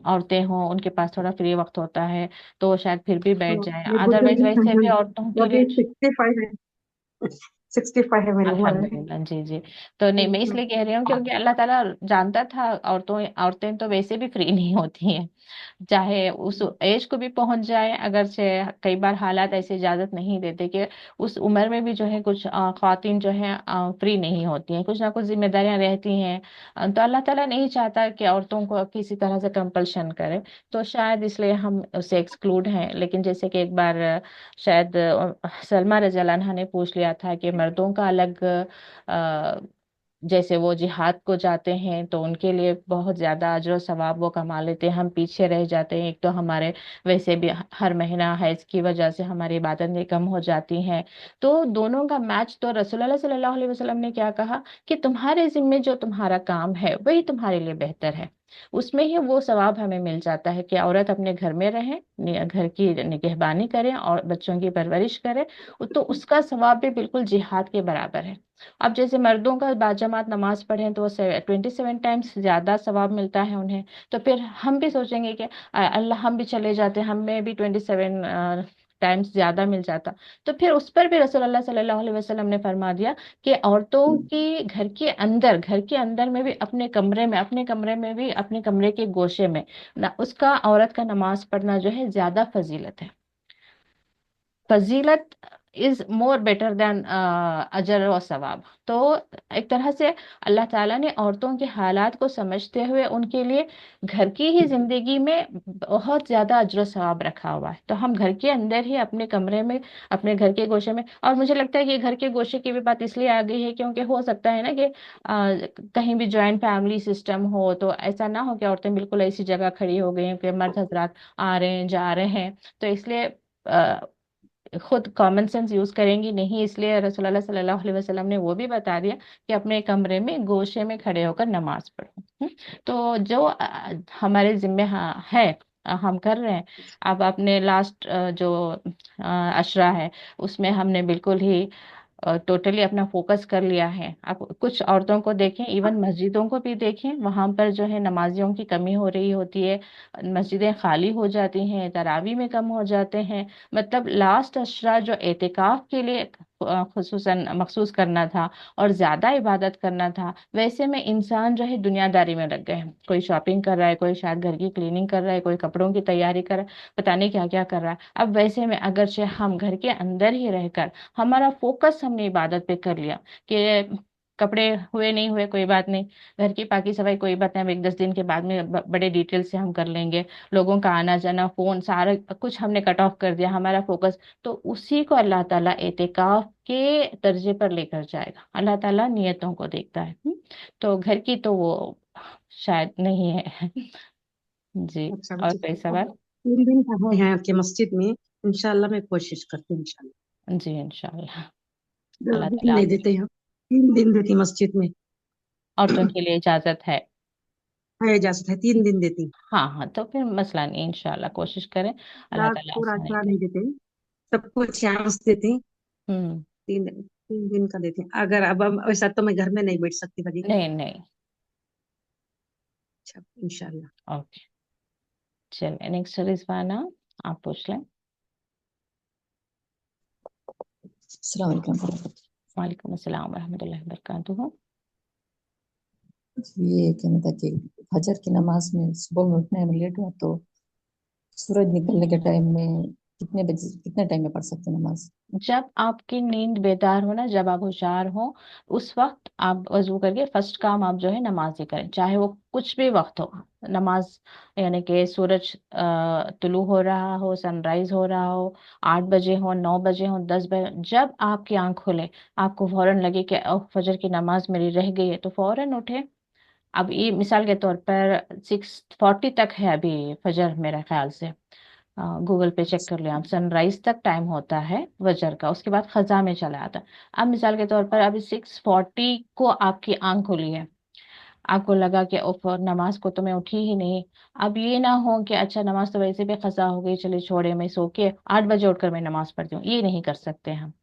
A: औरतें हों, उनके पास थोड़ा फ्री वक्त होता है, तो वो शायद फिर भी बैठ जाएं।
E: ये
A: अदरवाइज
E: बुजुर्ग
A: वैसे भी
E: हैं,
A: औरतों के
E: वो
A: लिए।
E: भी 65 है। 65 है मेरी उम्र है।
A: अल्हम्दुलिल्लाह, जी जी। तो नहीं, मैं इसलिए कह रही हूँ क्योंकि अल्लाह ताला जानता था औरतें तो वैसे भी फ्री नहीं होती हैं, चाहे उस एज को भी पहुंच जाए। अगर से कई बार हालात ऐसे इजाजत नहीं देते कि उस उम्र में भी जो है कुछ ख्वातीन जो है फ्री नहीं होती हैं, कुछ ना कुछ जिम्मेदारियां रहती हैं। तो अल्लाह ताला नहीं चाहता कि औरतों को किसी तरह से कंपल्शन करे, तो शायद इसलिए हम उसे एक्सक्लूड हैं। लेकिन जैसे कि एक बार शायद सलमा रज़ी अल्लाह अन्हा ने पूछ लिया था कि मर्दों का अलग जैसे वो जिहाद को जाते हैं तो उनके लिए बहुत ज्यादा अजर और सवाब वो कमा लेते हैं, हम पीछे रह जाते हैं। एक तो हमारे वैसे भी हर महीना हैज की वजह से हमारी इबादतें कम हो जाती हैं। तो दोनों का मैच, तो रसूलुल्लाह सल्लल्लाहु अलैहि वसल्लम ने क्या कहा कि तुम्हारे जिम्मे जो तुम्हारा काम है वही तुम्हारे लिए बेहतर है, उसमें ही वो सवाब हमें मिल जाता है कि औरत अपने घर में रहे, घर की निगहबानी करे और बच्चों की परवरिश करे, तो उसका सवाब भी बिल्कुल जिहाद के बराबर है। अब जैसे मर्दों का बाजमात नमाज पढ़े तो 27 टाइम्स ज्यादा सवाब मिलता है उन्हें। तो फिर हम भी सोचेंगे कि अल्लाह, हम भी चले जाते, हमें भी 27 टाइम्स ज्यादा मिल जाता। तो फिर उस पर भी रसूलुल्लाह सल्लल्लाहु अलैहि वसल्लम ने फरमा दिया कि औरतों की घर के अंदर में भी अपने कमरे में भी अपने कमरे के गोशे में ना, उसका औरत का नमाज पढ़ना जो है ज्यादा फजीलत है। फजीलत इज मोर बेटर देन अजर और सवाब। तो एक तरह से अल्लाह ताला ने औरतों के हालात को समझते हुए उनके लिए घर की ही जिंदगी में बहुत ज्यादा अजर और सवाब रखा हुआ है। तो हम घर के अंदर ही अपने कमरे में, अपने घर के गोशे में, और मुझे लगता है कि घर के गोशे की भी बात इसलिए आ गई है क्योंकि हो सकता है ना कि कहीं भी जॉइंट फैमिली सिस्टम हो, तो ऐसा ना हो कि औरतें बिल्कुल ऐसी जगह खड़ी हो गई हैं कि मर्द हजरात आ रहे हैं जा रहे हैं, तो इसलिए खुद कॉमन सेंस यूज करेंगी नहीं, इसलिए रसूलुल्लाह सल्लल्लाहु अलैहि वसल्लम ने वो भी बता दिया कि अपने कमरे में गोशे में खड़े होकर नमाज पढ़ो। तो जो हमारे जिम्मे है, हम कर रहे हैं। अब अपने लास्ट जो अशरा है उसमें हमने बिल्कुल ही टोटली अपना फोकस कर लिया है। अब कुछ औरतों को देखें, इवन मस्जिदों को भी देखें, वहां पर जो है नमाजियों की कमी हो रही होती है, मस्जिदें खाली हो जाती हैं, तरावी में कम हो जाते हैं। मतलब लास्ट अशरा जो एतिकाफ के लिए खुसूसन मखसूस करना था और ज्यादा इबादत करना था, वैसे में इंसान जो है दुनियादारी में लग गए हैं। कोई शॉपिंग कर रहा है, कोई शायद घर की क्लीनिंग कर रहा है, कोई कपड़ों की तैयारी कर रहा है, पता नहीं क्या क्या कर रहा है। अब वैसे में अगर से हम घर के अंदर ही रहकर हमारा फोकस हमने इबादत पे कर लिया कि कपड़े हुए नहीं हुए कोई बात नहीं, घर की पाकी सफाई कोई बात नहीं, अब 1-10 दिन के बाद में बड़े डिटेल से हम कर लेंगे, लोगों का आना जाना, फोन, सारा कुछ हमने कट ऑफ कर दिया, हमारा फोकस, तो उसी को अल्लाह ताला एतिकाफ के दर्जे पर लेकर जाएगा। अल्लाह ताला नियतों को देखता है। तो घर की तो वो शायद नहीं है। जी,
E: अच्छा
A: और
E: बच्चे,
A: कोई सवाल?
E: 3 दिन कहाँ हैं कि मस्जिद में? इंशाल्लाह मैं कोशिश करती हूँ इंशाल्लाह।
A: जी इंशाल्लाह,
E: 10
A: अल्लाह
E: दिन
A: ताला
E: नहीं
A: आप
E: देते हैं, 3 दिन देती मस्जिद में।
A: औरतों के लिए इजाजत है।
E: है इजाजत है, 3 दिन देती।
A: हाँ हाँ, तो फिर मसला नहीं, इंशाल्लाह कोशिश करें, अल्लाह
E: रात
A: ताला
E: पूरा
A: आसानी
E: अशरा
A: करे।
E: नहीं देते। सब कुछ यहाँ से देते हैं।
A: हम्म।
E: 3 दिन का देते हैं। अगर अब वैसा तो मैं घर में नहीं बैठ सकती भाजी।
A: नहीं नहीं।
E: अच्छा, इंशाल्लाह।
A: ओके, चलिए नेक्स्ट रिजवाना, आप पूछ लें।
D: अस्सलाम वालेकुम।
A: वालेकुम अस्सलाम वरहमतुल्लाहि वबरकातुहू।
D: ये कहना था कि फजर की नमाज में सुबह में उठने में लेट हुआ तो सूरज निकलने के टाइम में कितने बजे कितने टाइम में पढ़ सकते हैं नमाज?
A: जब आपकी नींद बेदार हो ना, जब आप होशियार हो, उस वक्त आप वजू करके फर्स्ट काम आप जो है नमाज ही करें, चाहे वो कुछ भी वक्त हो। नमाज यानी कि सूरज तुलू हो रहा हो, सनराइज हो रहा हो, 8 बजे हो, 9 बजे हो, 10 बजे, जब आपकी आंख खुले, आपको फौरन लगे कि फजर की नमाज मेरी रह गई है, तो फौरन उठे। अब ये मिसाल के तौर पर 6:40 तक है अभी फजर, मेरे ख्याल से गूगल पे चेक कर लिया आप, सनराइज तक टाइम होता है फजर का, उसके बाद खजा में चला आता है। अब मिसाल के तौर पर अभी 6:40 को आपकी आंख खुली है, आपको लगा कि उफ नमाज को तो मैं उठी ही नहीं। अब ये ना हो कि अच्छा नमाज तो वैसे भी खजा हो गई, चले छोड़े, मैं सो के 8 बजे उठकर मैं नमाज पढ़ती हूँ, ये नहीं कर सकते हम।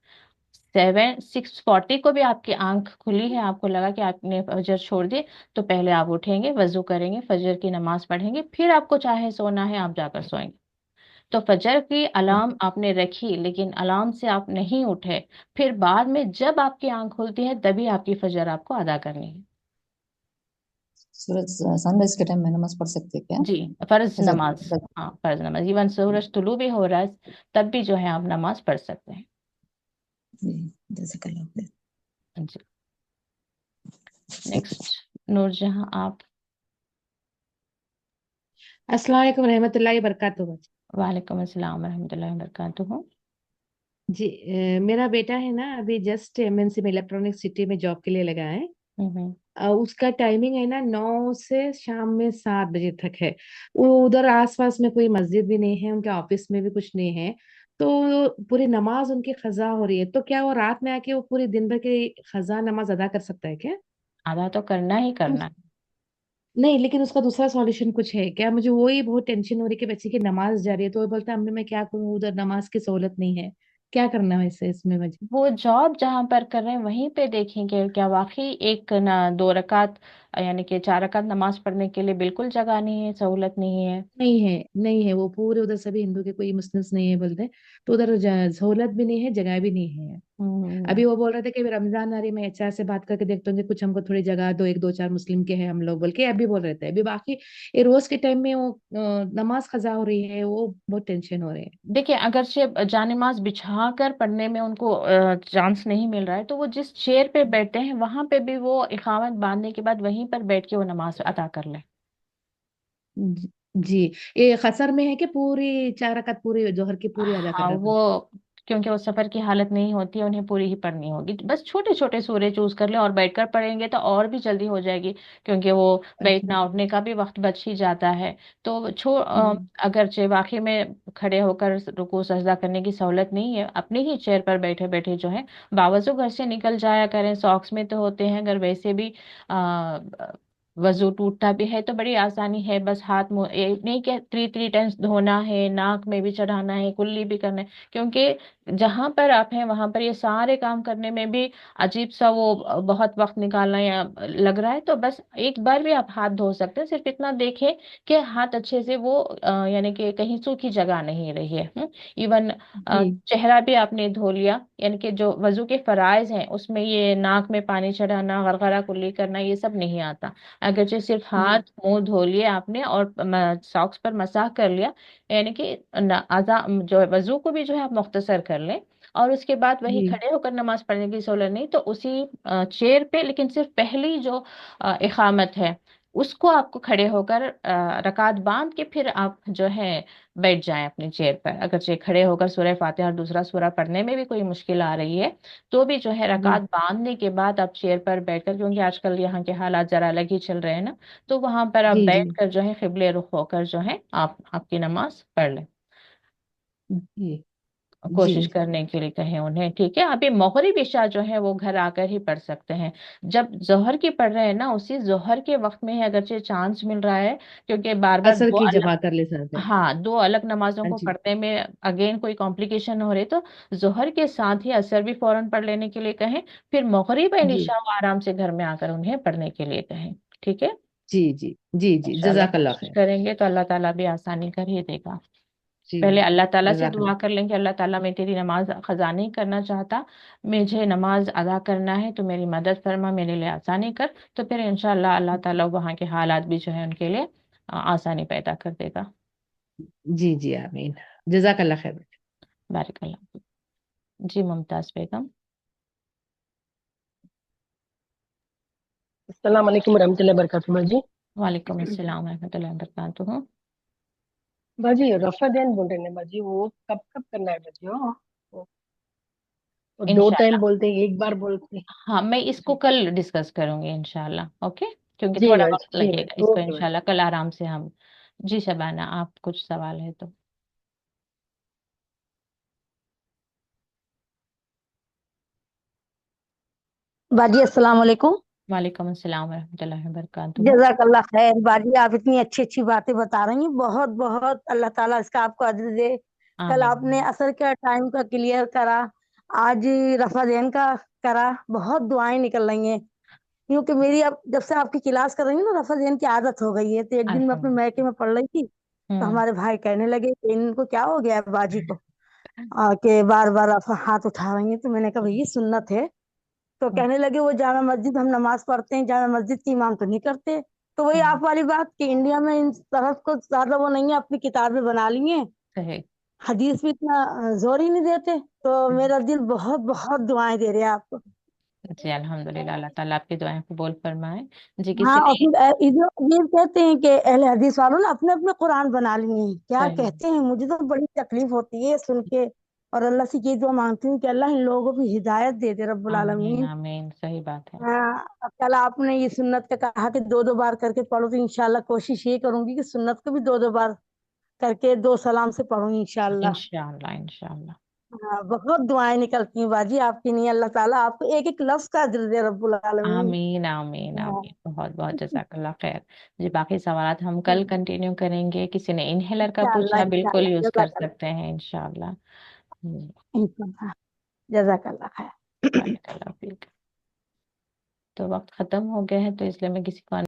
A: 6:40 को भी आपकी आंख खुली है, आपको लगा कि आपने फजर छोड़ दी, तो पहले आप उठेंगे, वजू करेंगे, फजर की नमाज पढ़ेंगे, फिर आपको चाहे सोना है आप जाकर सोएंगे। तो फजर की अलार्म आपने रखी लेकिन अलार्म से आप नहीं उठे, फिर बाद में जब आपकी आंख खुलती है तभी आपकी फजर आपको अदा करनी है।
D: सूरज सनराइज के टाइम में नमाज पढ़ सकते हैं क्या?
A: जी, फर्ज
D: फजर
A: नमाज। हाँ, फर्ज नमाज, इवन सूरज तुलू भी हो रहा है तब भी जो है आप नमाज पढ़ सकते हैं।
D: जी, जज़ाकल्लाह खैर।
A: जी, नेक्स्ट नूरजहां आप।
F: अस्सलाम वालेकुम रहमतुल्लाहि बरकातुहू।
A: वालेकुम अस्सलाम वरहमतुल्लाहि वबरकातुहू।
F: जी, मेरा बेटा है ना, अभी जस्ट एमएनसी में इलेक्ट्रॉनिक सिटी में जॉब के लिए लगा है।
A: हम्म।
F: उसका टाइमिंग है ना 9 से शाम में 7 बजे तक है। वो उधर आसपास में कोई मस्जिद भी नहीं है, उनके ऑफिस में भी कुछ नहीं है, तो पूरी नमाज उनकी खजा हो रही है। तो क्या वो रात में आके वो पूरी दिन भर की खजा नमाज अदा कर सकता है क्या?
A: अदा तो करना ही करना है।
F: नहीं, लेकिन उसका दूसरा सॉल्यूशन कुछ है क्या? मुझे वही बहुत टेंशन हो रही है कि बच्चे की नमाज जा रही है, तो वो बोलता है अम्मी मैं क्या करूँ, उधर नमाज की सहूलत नहीं है। क्या करना है इससे, इसमें मुझे?
A: वो जॉब जहां पर कर रहे हैं वहीं पे देखेंगे क्या वाकई एक ना 2 रकात यानी कि 4 रकात नमाज पढ़ने के लिए बिल्कुल जगह नहीं है, सहूलत नहीं है।
F: नहीं है, नहीं है, वो पूरे उधर सभी हिंदू के, कोई मुस्लिम्स नहीं है बोलते। तो उधर सहूलत भी नहीं है, जगह भी नहीं है।
A: हम्म।
F: अभी वो बोल रहे थे कि रमजान आ रही, मैं एचआर से बात करके देखता हूँ कि कुछ हमको थोड़ी जगह दो, एक दो चार मुस्लिम के हैं हम लोग बोल के अभी बोल रहे थे। अभी बाकी ये रोज के टाइम में वो नमाज खजा हो रही है, वो बहुत टेंशन हो रहे हैं।
A: देखिए, अगर से जानेमाज बिछा कर पढ़ने में उनको चांस नहीं मिल रहा है, तो वो जिस चेयर पे बैठे हैं वहां पे भी वो इकामत बांधने के बाद वहीं पर बैठ के वो नमाज अदा कर ले।
F: जी जी। ये खसर में है कि पूरी 4 रकात पूरी जोहर की पूरी अदा
A: हाँ,
F: करना
A: वो
F: पड़ता
A: क्योंकि वो सफर की हालत नहीं होती है, उन्हें पूरी ही पढ़नी होगी, बस छोटे छोटे सूरे चूज कर ले और बैठकर पढ़ेंगे तो और भी जल्दी हो जाएगी, क्योंकि वो
F: है?
A: बैठना उठने का भी वक्त बच ही जाता है। तो
F: जी
A: अगर वाकई में खड़े होकर रुकू सजदा करने की सहूलत नहीं है, अपनी ही चेयर पर बैठे बैठे जो है बावजू घर से निकल जाया करें, सॉक्स में तो होते हैं, अगर वैसे भी आ, वजू टूटता भी है तो बड़ी आसानी है, बस हाथ मुंह नहीं कि 3 टाइम्स धोना है, नाक में भी चढ़ाना है, कुल्ली भी करना है, क्योंकि जहां पर आप हैं वहां पर ये सारे काम करने में भी अजीब सा वो बहुत वक्त निकालना या लग रहा है, तो बस एक बार भी आप हाथ धो सकते हैं, सिर्फ इतना देखें कि हाथ अच्छे से वो यानी कि कहीं सूखी जगह नहीं रही है। इवन
F: जी
A: चेहरा भी आपने धो लिया, यानी कि जो वजू के फराइज हैं उसमें ये नाक में पानी चढ़ाना, गरगरा कुल्ली करना, ये सब नहीं आता। अगर जो सिर्फ हाथ
F: जी
A: मुंह धो लिए आपने और सॉक्स पर मसाज कर लिया, यानी कि आजा जो है वजू को भी जो है आप मुख्तसर कर लें, और उसके बाद वही
F: जी
A: खड़े होकर नमाज पढ़ने की सहूलत नहीं तो उसी चेयर पे, लेकिन सिर्फ पहली जो इकामत है उसको आपको खड़े होकर रकात बांध के फिर आप जो है बैठ जाएं अपनी चेयर पर। अगर जे खड़े होकर सूरह फातिहा और दूसरा सूरा पढ़ने में भी कोई मुश्किल आ रही है तो भी जो है
F: जी
A: रकात बांधने के बाद आप चेयर पर बैठकर, क्योंकि आजकल यहाँ के हालात जरा अलग ही चल रहे हैं ना, तो वहां पर आप
F: जी जी
A: बैठकर जो है किबले रुख होकर जो है आप आपकी नमाज पढ़ लें।
F: जी। जी
A: कोशिश करने के लिए कहें उन्हें, ठीक है। अभी मगरिब इशा जो है वो घर आकर ही पढ़ सकते हैं। जब जोहर की पढ़ रहे हैं ना, उसी जोहर के वक्त में ही अगरचे चांस मिल रहा है, क्योंकि बार बार
F: असर
A: दो
F: की
A: अलग,
F: जमा कर ले सकते हैं।
A: हाँ, दो अलग नमाजों
F: हाँ
A: को
F: जी।
A: पढ़ने में अगेन कोई कॉम्प्लिकेशन हो रही, तो जोहर के साथ ही असर भी फौरन पढ़ लेने के लिए कहें, फिर मगरिब एंड
F: जी
A: इशा आराम से घर में आकर उन्हें पढ़ने के लिए कहें, ठीक है।
F: जी जी जी जी,
A: इंशाल्लाह
F: जजाकल्ला
A: कोशिश
F: खैर।
A: करेंगे तो अल्लाह ताला भी आसानी कर ही देगा।
F: जी
A: पहले अल्लाह ताला से दुआ
F: जजाकल्ला।
A: कर लेंगे, अल्लाह ताला मैं तेरी नमाज क़ज़ा नहीं करना चाहता, मुझे नमाज अदा करना है, तो मेरी मदद फरमा, मेरे लिए आसानी कर। तो फिर इंशाल्लाह अल्लाह ताला वहाँ के हालात भी जो है उनके लिए आसानी पैदा कर देगा।
F: जी जी आमीन। जजाकल्ला खैर।
A: बारिकल्लाह। जी मुमताज बेगम।
G: अस्सलाम वालेकुम रहमतुल्लाहि वबरकातुहू बाजी।
A: वालेकुम अस्सलाम रहमतुल्लाहि व बरकातुहू।
G: बाजी रफा देन बोल रहे हैं बाजी, वो कब कब करना है बाजी? वो दो टाइम
A: इंशाल्लाह,
G: बोलते हैं, एक बार बोलते हैं?
A: हाँ, मैं इसको
G: जी
A: कल डिस्कस करूंगी इंशाल्लाह, ओके, क्योंकि
G: जी
A: थोड़ा
G: बाजी,
A: वक्त
G: जी
A: लगेगा
G: बाजी,
A: इसको,
G: ओके बाजी।
A: इंशाल्लाह कल आराम से हम। जी शबाना, आप कुछ सवाल है तो।
H: बाजी अस्सलाम वालेकुम।
A: वालेकुम अस्सलाम रहमतुल्लाहि व बरकातुहू।
H: जज़ाकल्लाह खैर। बाजी आप इतनी अच्छी अच्छी बातें बता रही हैं, बहुत बहुत अल्लाह ताला इसका आपको अज्र दे। कल आपने
A: आमीन।
H: असर का टाइम का क्लियर करा, आज रफा देन का करा, बहुत दुआएं निकल रही हैं। क्योंकि मेरी अब जब से आपकी क्लास कर रही हूँ ना, रफा देन की आदत हो गई है। तो एक दिन मैं अपने मैके
A: अल्हम्दुलिल्लाह।
H: में पढ़ रही थी, तो
A: हम्म।
H: हमारे भाई कहने लगे कि इनको क्या हो गया है बाजी को, कि बार बार आप हाथ उठा रही हैं। तो मैंने कहा भई ये सुन्नत है। तो कहने लगे वो जामा मस्जिद हम नमाज पढ़ते हैं, जामा मस्जिद की इमाम तो नहीं करते। तो वही
A: हम्म,
H: आप वाली बात कि इंडिया में इन तरफ को ज्यादा वो नहीं है, अपनी किताबें बना ली हैं,
A: सही।
H: हदीस भी इतना जोर ही नहीं देते। तो मेरा दिल बहुत बहुत दुआएं दे रहे हैं आपको।
A: जी अल्हम्दुलिल्लाह, अल्लाह ताला आपकी दुआएं कबूल फरमाए। जी
H: हाँ,
A: किसी
H: और
A: ने।
H: फिर इधर ये कहते हैं कि अहले हदीस वालों ने अपने अपने कुरान बना लिए हैं, क्या
A: सही।
H: कहते हैं। मुझे तो बड़ी तकलीफ होती है सुन के। और अल्लाह से ये दुआ मांगती हूँ कि अल्लाह इन लोगों को हिदायत दे दे रब्बुल
A: आमीन
H: आलमीन।
A: आमीन, सही बात है।
H: हाँ, अब कल आपने ये सुन्नत का कहा कि दो दो बार करके पढ़ो, तो इंशाल्लाह कोशिश ये करूंगी कि सुन्नत को भी दो दो बार करके दो सलाम से पढ़ूं इंशाल्लाह।
A: इंशाअल्लाह इंशाअल्लाह।
H: हाँ, बहुत दुआएं निकलती हैं बाजी आपकी, नहीं अल्लाह ताला आपको एक एक लफ्ज का अज्र दे रब्बुल आलमीन।
A: आमीन आमीन
H: हाँ,
A: आमीन, बहुत बहुत जज़ाकल्लाह खैर। जी बाकी सवालात हम कल कंटिन्यू करेंगे। किसी ने इनहेलर का
H: इंशाल्लाह
A: पूछा, बिल्कुल
H: इंशाल्लाह
A: यूज कर
H: जज़ाकल्लाह
A: सकते हैं इंशाअल्लाह।
H: इंशाल्लाह जज़ाकल्लाह खैर।
A: बारिकल्लाह फीक। तो वक्त खत्म हो गया है, तो इसलिए मैं किसी को